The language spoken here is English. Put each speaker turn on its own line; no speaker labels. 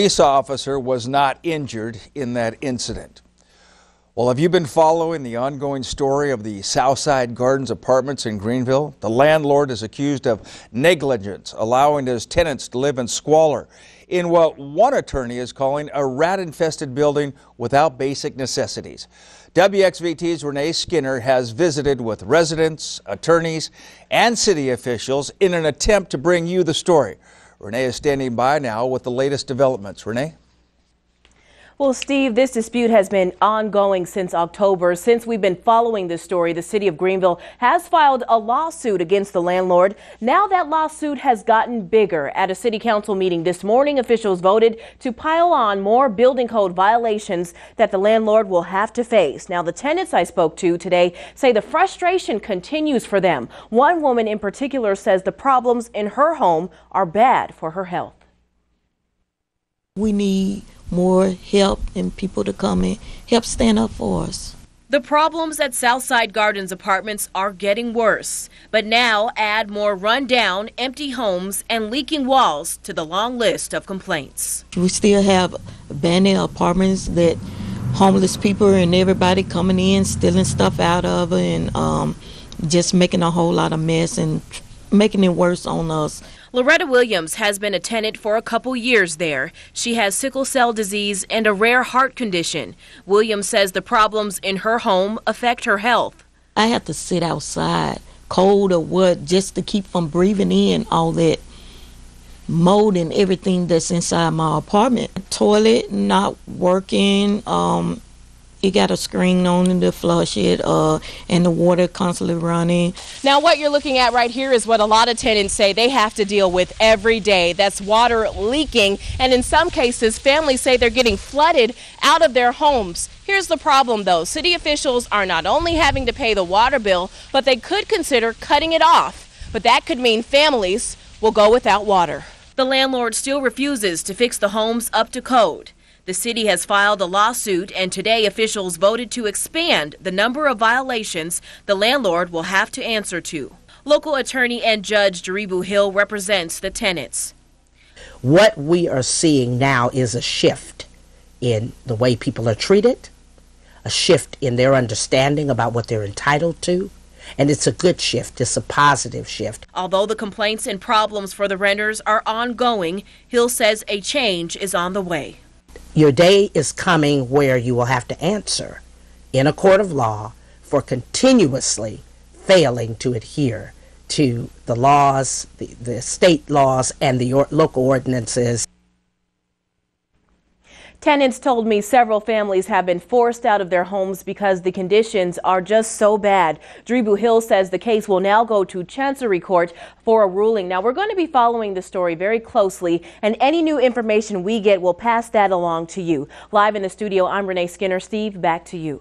police officer was not injured in that incident. Well, have you been following the ongoing story of the Southside Gardens apartments in Greenville? The landlord is accused of negligence, allowing his tenants to live in squalor in what one attorney is calling a rat-infested building without basic necessities. WXVT's Renae Skinner has visited with residents, attorneys, and city officials in an attempt to bring you the story. Renae is standing by now with the latest developments. Renae?
Well, Steve, this dispute has been ongoing since October. Since we've been following this story, the city of Greenville has filed a lawsuit against the landlord. Now that lawsuit has gotten bigger. At a city council meeting this morning, officials voted to pile on more building code violations that the landlord will have to face. Now, the tenants I spoke to today say the frustration continues for them. One woman in particular says the problems in her home are bad for her health.
We need more help and people to come and help stand up for us.
The problems at Southside Gardens apartments are getting worse, but now add more rundown, empty homes and leaking walls to the long list of complaints.
We still have abandoned apartments that homeless people and everybody coming in, stealing stuff out of it, and just making a whole lot of mess and making it worse on us.
Loretta Williams has been a tenant for a couple years there. She has sickle cell disease and a rare heart condition. Williams says the problems in her home affect her health.
I have to sit outside, cold or what, just to keep from breathing in all that mold and everything that's inside my apartment. Toilet not working. It got a screen on it to flush it, and the water constantly running.
Now, what you're looking at right here is what a lot of tenants say they have to deal with every day. That's water leaking, and in some cases, families say they're getting flooded out of their homes. Here's the problem, though. City officials are not only having to pay the water bill, but they could consider cutting it off. But that could mean families will go without water. The landlord still refuses to fix the homes up to code. The city has filed a lawsuit, and today officials voted to expand the number of violations the landlord will have to answer to. Local attorney and judge Drebu Hill represents the tenants.
What we are seeing now is a shift in the way people are treated, a shift in their understanding about what they're entitled to, and it's a good shift. It's a positive shift.
Although the complaints and problems for the renters are ongoing, Hill says a change is on the way.
Your day is coming where you will have to answer in a court of law for continuously failing to adhere to the laws, the state laws, and the local ordinances.
Tenants told me several families have been forced out of their homes because the conditions are just so bad. Drebu Hill says the case will now go to Chancery Court for a ruling. Now, we're going to be following the story very closely, and any new information we get, we'll pass that along to you. Live in the studio, I'm Renae Skinner. Steve, back to you.